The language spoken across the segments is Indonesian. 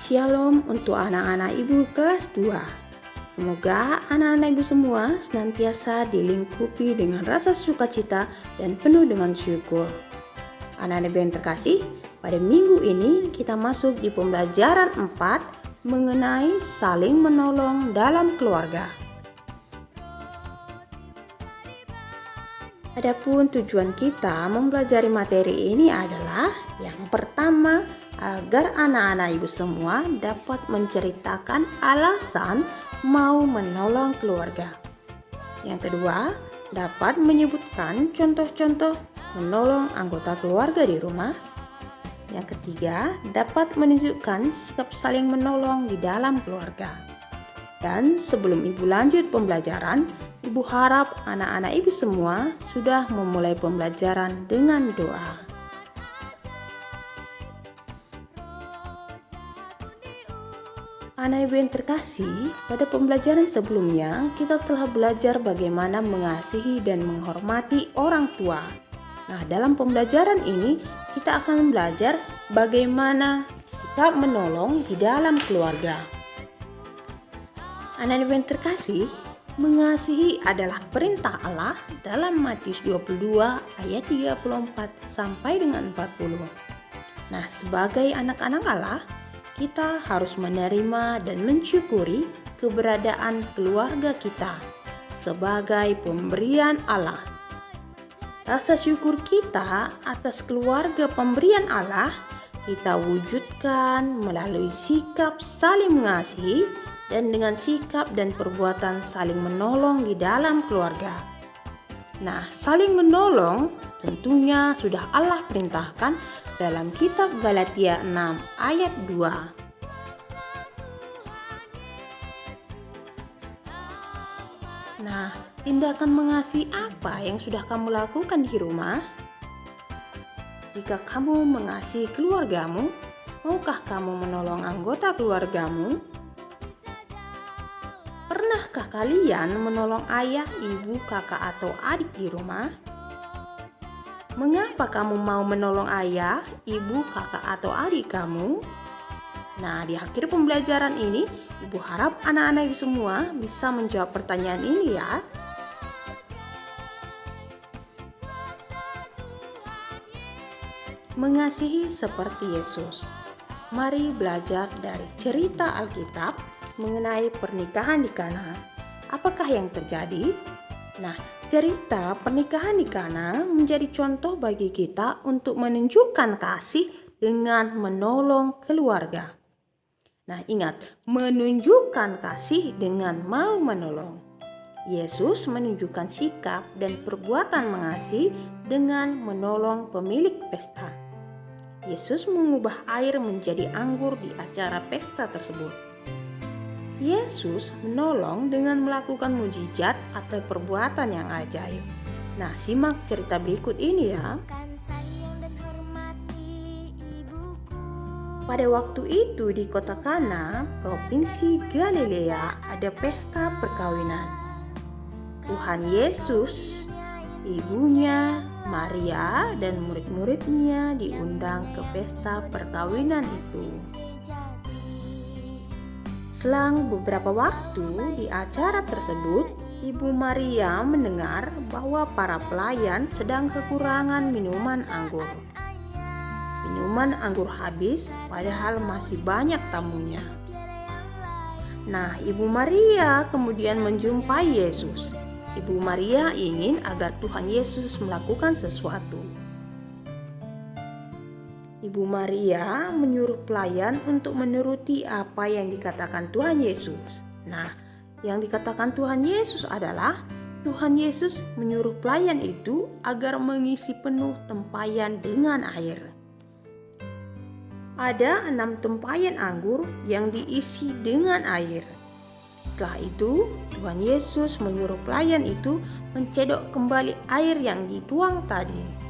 Shalom untuk anak-anak ibu kelas 2. Semoga anak-anak ibu semua senantiasa dilingkupi dengan rasa sukacita dan penuh dengan syukur. Anak-anak ibu yang terkasih, pada minggu ini kita masuk di pembelajaran 4 mengenai saling menolong dalam keluarga. Adapun tujuan kita mempelajari materi ini adalah yang pertama, agar anak-anak ibu semua dapat menceritakan alasan mau menolong keluarga. Yang kedua, dapat menyebutkan contoh-contoh menolong anggota keluarga di rumah. Yang ketiga, dapat menunjukkan sikap saling menolong di dalam keluarga. Dan sebelum ibu lanjut pembelajaran, ibu harap anak-anak ibu semua sudah memulai pembelajaran dengan doa. Anak ibu yang terkasih, pada pembelajaran sebelumnya kita telah belajar bagaimana mengasihi dan menghormati orang tua. Nah, dalam pembelajaran ini kita akan belajar bagaimana sikap menolong di dalam keluarga. Anak ibu yang terkasih, mengasihi adalah perintah Allah dalam Matius 22 ayat 34 sampai dengan 40. Nah, sebagai anak-anak Allah, kita harus menerima dan mensyukuri keberadaan keluarga kita sebagai pemberian Allah. Rasa syukur kita atas keluarga pemberian Allah kita wujudkan melalui sikap saling mengasihi dan dengan sikap dan perbuatan saling menolong di dalam keluarga. Nah, saling menolong tentunya sudah Allah perintahkan dalam kitab Galatia 6 ayat 2. Nah, tindakan mengasihi apa yang sudah kamu lakukan di rumah? Jika kamu mengasihi keluargamu, maukah kamu menolong anggota keluargamu? Pernahkah kalian menolong ayah, ibu, kakak, atau adik di rumah? Mengapa kamu mau menolong ayah, ibu, kakak, atau adik kamu? Nah, di akhir pembelajaran ini, ibu harap anak-anak ibu semua bisa menjawab pertanyaan ini ya. Mengasihi seperti Yesus. Mari belajar dari cerita Alkitab mengenai pernikahan di Kana. Apakah yang terjadi? Nah, cerita pernikahan di Kana menjadi contoh bagi kita untuk menunjukkan kasih dengan menolong keluarga. Nah, ingat, menunjukkan kasih dengan mau menolong. Yesus menunjukkan sikap dan perbuatan mengasihi dengan menolong pemilik pesta. Yesus mengubah air menjadi anggur di acara pesta tersebut. Yesus menolong dengan melakukan mujizat atau perbuatan yang ajaib. Nah, simak cerita berikut ini ya. Pada waktu itu di kota Kana, provinsi Galilea, ada pesta perkawinan. Tuhan Yesus, ibunya, Maria, dan murid-muridnya diundang ke pesta perkawinan itu. Selang beberapa waktu di acara tersebut, Ibu Maria mendengar bahwa para pelayan sedang kekurangan minuman anggur. Minuman anggur habis, padahal masih banyak tamunya. Nah, Ibu Maria kemudian menjumpai Yesus. Ibu Maria ingin agar Tuhan Yesus melakukan sesuatu. Ibu Maria menyuruh pelayan untuk menuruti apa yang dikatakan Tuhan Yesus. Nah, yang dikatakan Tuhan Yesus adalah Tuhan Yesus menyuruh pelayan itu agar mengisi penuh tempayan dengan air. Ada 6 tempayan anggur yang diisi dengan air. Setelah itu, Tuhan Yesus menyuruh pelayan itu mencedok kembali air yang dituang tadi.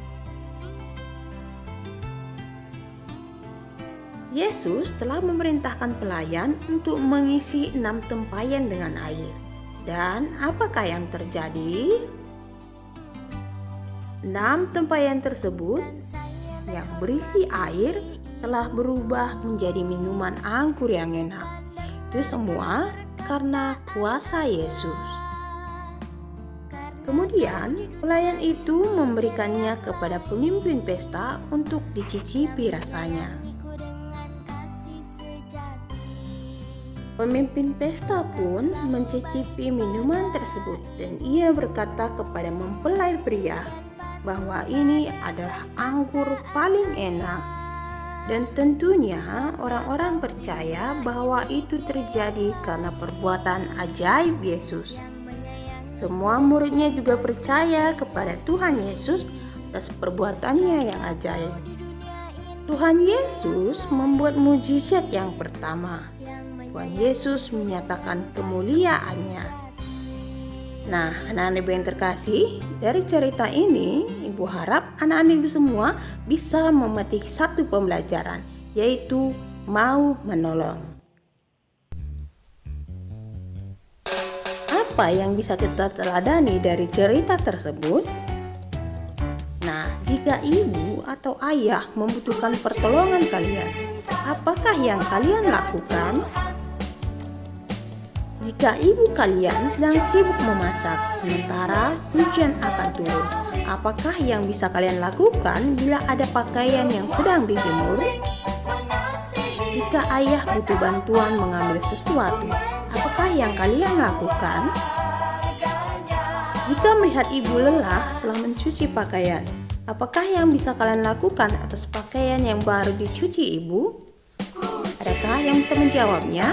Yesus telah memerintahkan pelayan untuk mengisi 6 tempayan dengan air. Dan apakah yang terjadi? 6 tempayan tersebut yang berisi air telah berubah menjadi minuman anggur yang enak. Itu semua karena kuasa Yesus. Kemudian pelayan itu memberikannya kepada pemimpin pesta untuk dicicipi rasanya. Pemimpin pesta pun mencicipi minuman tersebut dan ia berkata kepada mempelai pria bahwa ini adalah anggur paling enak. Dan tentunya orang-orang percaya bahwa itu terjadi karena perbuatan ajaib Yesus. Semua muridnya juga percaya kepada Tuhan Yesus atas perbuatannya yang ajaib. Tuhan Yesus membuat mujizat yang pertama. Tuhan Yesus menyatakan kemuliaannya. Nah, anak-anak Ibu yang terkasih, dari cerita ini Ibu harap anak-anak Ibu semua bisa memetik satu pembelajaran, yaitu mau menolong. Apa yang bisa kita teladani dari cerita tersebut? Nah, jika ibu atau ayah membutuhkan pertolongan kalian, apakah yang kalian lakukan? Jika ibu kalian sedang sibuk memasak sementara hujan akan turun, apakah yang bisa kalian lakukan bila ada pakaian yang sedang dijemur? Jika ayah butuh bantuan mengambil sesuatu, apakah yang kalian lakukan? Jika melihat ibu lelah setelah mencuci pakaian, apakah yang bisa kalian lakukan atas pakaian yang baru dicuci ibu? Adakah yang bisa menjawabnya?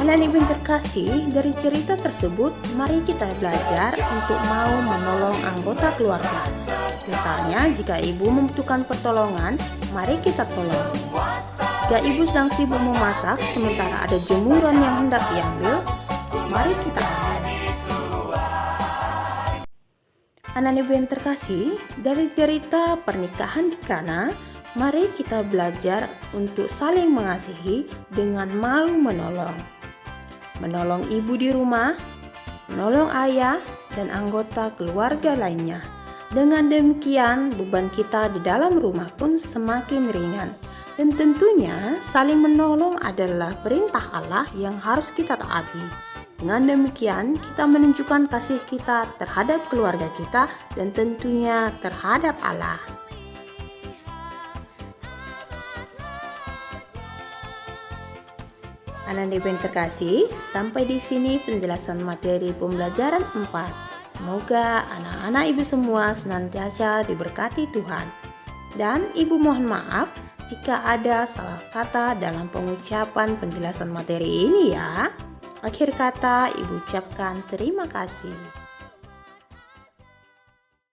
Anak-anak Ibu yang terkasih, dari cerita tersebut mari kita belajar untuk mau menolong anggota keluarga. Misalnya jika ibu membutuhkan pertolongan, mari kita tolong. Jika ibu sedang sibuk memasak sementara ada jemuran yang hendak diambil, mari kita ambil. Anak-anak Ibu yang terkasih, dari cerita pernikahan di Kana, mari kita belajar untuk saling mengasihi dengan mau menolong. Menolong ibu di rumah, menolong ayah dan anggota keluarga lainnya. Dengan demikian, beban kita di dalam rumah pun semakin ringan. Dan tentunya saling menolong adalah perintah Allah yang harus kita taati. Dengan demikian, kita menunjukkan kasih kita terhadap keluarga kita dan tentunya terhadap Allah. Anak-anak Ibu yang terkasih, sampai di sini penjelasan materi pembelajaran 4. Semoga anak-anak Ibu semua senantiasa diberkati Tuhan. Dan Ibu mohon maaf jika ada salah kata dalam pengucapan penjelasan materi ini ya. Akhir kata Ibu ucapkan terima kasih.